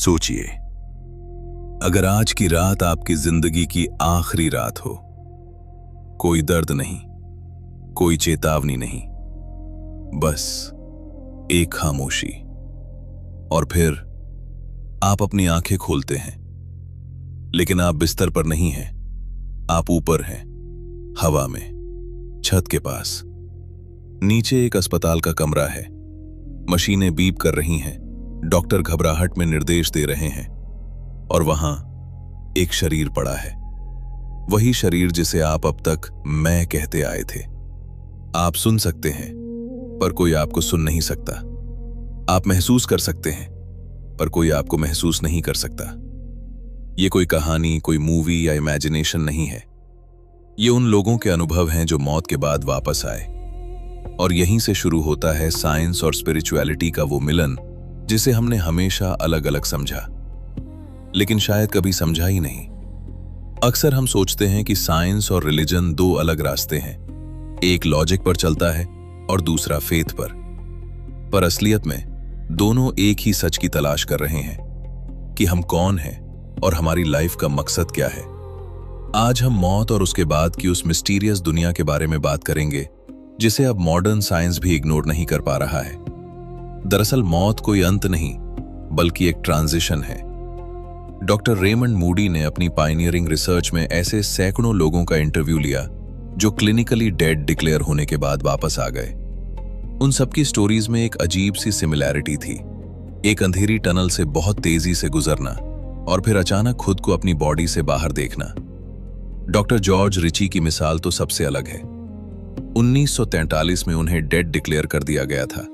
सोचिए, अगर आज की रात आपकी जिंदगी की आखिरी रात हो, कोई दर्द नहीं, कोई चेतावनी नहीं, बस एक खामोशी। और फिर आप अपनी आंखें खोलते हैं, लेकिन आप बिस्तर पर नहीं हैं, आप ऊपर हैं, हवा में, छत के पास। नीचे एक अस्पताल का कमरा है, मशीनें बीप कर रही हैं, डॉक्टर घबराहट में निर्देश दे रहे हैं, और वहां एक शरीर पड़ा है, वही शरीर जिसे आप अब तक मैं कहते आए थे। आप सुन सकते हैं, पर कोई आपको सुन नहीं सकता। आप महसूस कर सकते हैं, पर कोई आपको महसूस नहीं कर सकता। ये कोई कहानी, कोई मूवी या इमेजिनेशन नहीं है। ये उन लोगों के अनुभव हैं जो मौत के बाद वापस आए। और यहीं से शुरू होता है साइंस और स्पिरिचुअलिटी का वो मिलन जिसे हमने हमेशा अलग अलग समझा, लेकिन शायद कभी समझा ही नहीं। अक्सर हम सोचते हैं कि साइंस और रिलीजन दो अलग रास्ते हैं, एक लॉजिक पर चलता है और दूसरा फेथ पर। पर असलियत में दोनों एक ही सच की तलाश कर रहे हैं कि हम कौन हैं और हमारी लाइफ का मकसद क्या है। आज हम मौत और उसके बाद की उस मिस्टीरियस दुनिया के बारे में बात करेंगे जिसे अब मॉडर्न साइंस भी इग्नोर नहीं कर पा रहा है। दरअसल मौत कोई अंत नहीं, बल्कि एक ट्रांजिशन है। डॉक्टर रेमंड मूडी ने अपनी पायनियरिंग रिसर्च में ऐसे सैकड़ों लोगों का इंटरव्यू लिया जो क्लिनिकली डेड डिक्लेयर होने के बाद वापस आ गए। उन सबकी स्टोरीज में एक अजीब सी सिमिलैरिटी थी, एक अंधेरी टनल से बहुत तेजी से गुजरना और फिर अचानक खुद को अपनी बॉडी से बाहर देखना। डॉक्टर जॉर्ज रिची की मिसाल तो सबसे अलग है। 1943 में उन्हें डेड डिक्लेयर कर दिया गया था,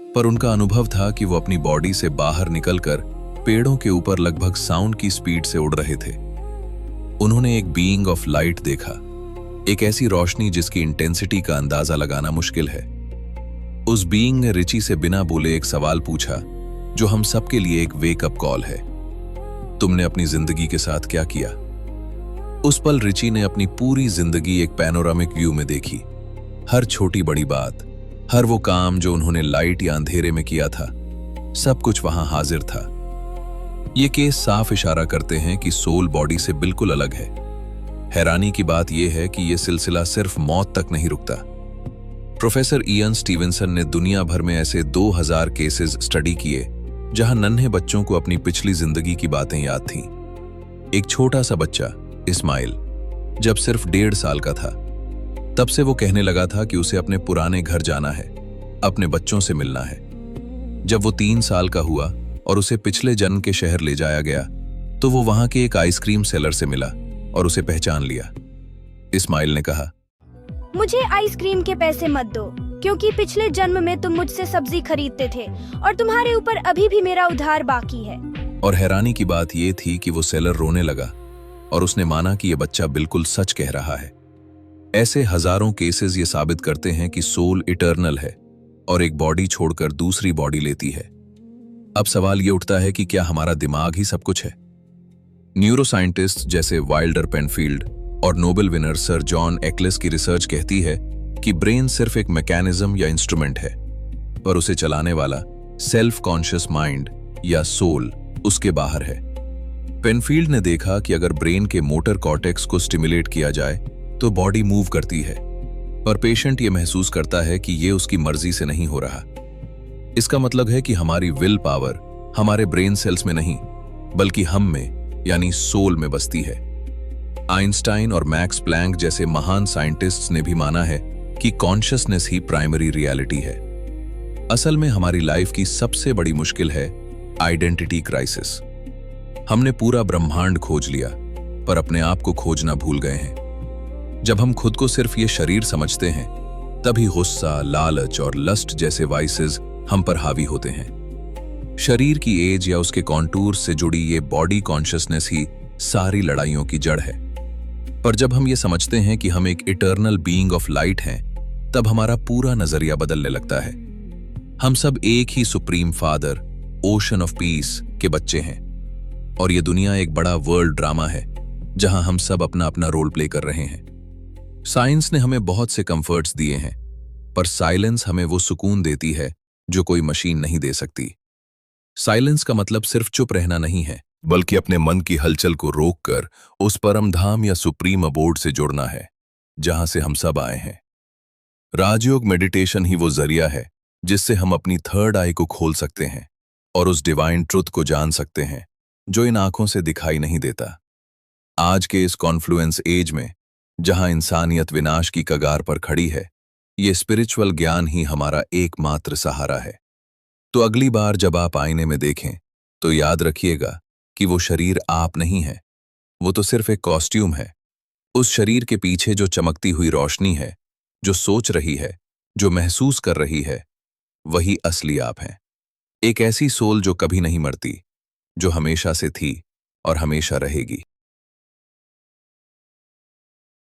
पर उनका अनुभव था कि वो अपनी बॉडी से बाहर निकलकर पेड़ों के ऊपर लगभग साउंड की स्पीड से उड़ रहे थे। उन्होंने एक बीइंग ऑफ लाइट देखा, एक ऐसी रोशनी जिसकी इंटेंसिटी का अंदाजा लगाना मुश्किल है। उस बीइंग ने रिची से बिना बोले एक सवाल पूछा जो हम सबके लिए एक वेकअप कॉल है, तुमने अपनी जिंदगी के साथ क्या किया? उस पल रिची ने अपनी पूरी जिंदगी एक पैनोरामिक व्यू में देखी। हर छोटी बड़ी बात, हर वो काम जो उन्होंने लाइट या अंधेरे में किया था, सब कुछ वहां हाजिर था। ये केस साफ इशारा करते हैं कि सोल बॉडी से बिल्कुल अलग है। हैरानी की बात यह है कि यह सिलसिला सिर्फ मौत तक नहीं रुकता। प्रोफेसर इयन स्टीवेंसन ने दुनिया भर में ऐसे 2000 केसेस स्टडी किए जहां नन्हे बच्चों को अपनी पिछली जिंदगी की बातें याद थीं। एक छोटा सा बच्चा इस्माइल जब सिर्फ 1.5 साल का था, तब से वो कहने लगा था कि उसे अपने पुराने घर जाना है, अपने बच्चों से मिलना है। जब वो 3 साल का हुआ और उसे पिछले जन्म के शहर ले जाया गया, तो वो वहां के एक आइसक्रीम सेलर से मिला और उसे पहचान लिया। इस्माइल ने कहा, मुझे आइसक्रीम के पैसे मत दो, क्योंकि पिछले जन्म में तुम मुझसे सब्जी खरीदते थे और तुम्हारे ऊपर अभी भी मेरा उधार बाकी है। और हैरानी की बात यह थी कि वो सेलर रोने लगा और उसने माना कि यह बच्चा बिल्कुल सच कह रहा है। ऐसे हजारों केसेस ये साबित करते हैं कि सोल इटर्नल है और एक बॉडी छोड़कर दूसरी बॉडी लेती है। अब सवाल ये उठता है कि क्या हमारा दिमाग ही सब कुछ है? न्यूरोसाइंटिस्ट जैसे वाइल्डर पेनफील्ड और नोबेल विनर सर जॉन एक्लेस की रिसर्च कहती है कि ब्रेन सिर्फ एक मैकेनिज्म या इंस्ट्रूमेंट है, पर उसे चलाने वाला सेल्फ कॉन्शियस माइंड या सोल उसके बाहर है। पेनफील्ड ने देखा कि अगर ब्रेन के मोटर कॉर्टेक्स को स्टिमुलेट किया जाए तो बॉडी मूव करती है, पर पेशेंट ये महसूस करता है कि ये उसकी मर्जी से नहीं हो रहा। इसका मतलब है कि हमारी विल पावर हमारे ब्रेन सेल्स में नहीं, बल्कि हम में यानी सोल में बसती है। आइंस्टाइन और मैक्स प्लैंक जैसे महान साइंटिस्ट्स ने भी माना है कि कॉन्शियसनेस ही प्राइमरी रियलिटी है। असल में हमारी लाइफ की सबसे बड़ी मुश्किल है आइडेंटिटी क्राइसिस। हमने पूरा ब्रह्मांड खोज लिया, पर अपने आप को खोजना भूल गए हैं। जब हम खुद को सिर्फ ये शरीर समझते हैं, तभी गुस्सा, लालच और लस्ट जैसे वाइसेस हम पर हावी होते हैं। शरीर की एज या उसके कॉन्टूर से जुड़ी ये बॉडी कॉन्शियसनेस ही सारी लड़ाइयों की जड़ है। पर जब हम ये समझते हैं कि हम एक इटर्नल बीइंग ऑफ लाइट हैं, तब हमारा पूरा नजरिया बदलने लगता है। हम सब एक ही supreme father, ocean of peace के बच्चे हैं, और ये दुनिया एक बड़ा वर्ल्ड ड्रामा है जहां हम सब अपना अपना रोल प्ले कर रहे हैं। साइंस ने हमें बहुत से कंफर्ट्स दिए हैं, पर साइलेंस हमें वो सुकून देती है जो कोई मशीन नहीं दे सकती। साइलेंस का मतलब सिर्फ चुप रहना नहीं है, बल्कि अपने मन की हलचल को रोककर उस परम धाम या सुप्रीम अबोर्ड से जुड़ना है जहां से हम सब आए हैं। राजयोग मेडिटेशन ही वो जरिया है जिससे हम अपनी थर्ड आई को खोल सकते हैं और उस डिवाइन ट्रुथ को जान सकते हैं जो इन आंखों से दिखाई नहीं देता। आज के इस कॉन्फ्लुएंस एज में, जहां इंसानियत विनाश की कगार पर खड़ी है, ये स्पिरिचुअल ज्ञान ही हमारा एकमात्र सहारा है। तो अगली बार जब आप आईने में देखें, तो याद रखिएगा कि वो शरीर आप नहीं है, वो तो सिर्फ एक कॉस्ट्यूम है। उस शरीर के पीछे जो चमकती हुई रोशनी है, जो सोच रही है, जो महसूस कर रही है, वही असली आप हैं। एक ऐसी सोल जो कभी नहीं मरती, जो हमेशा से थी और हमेशा रहेगी।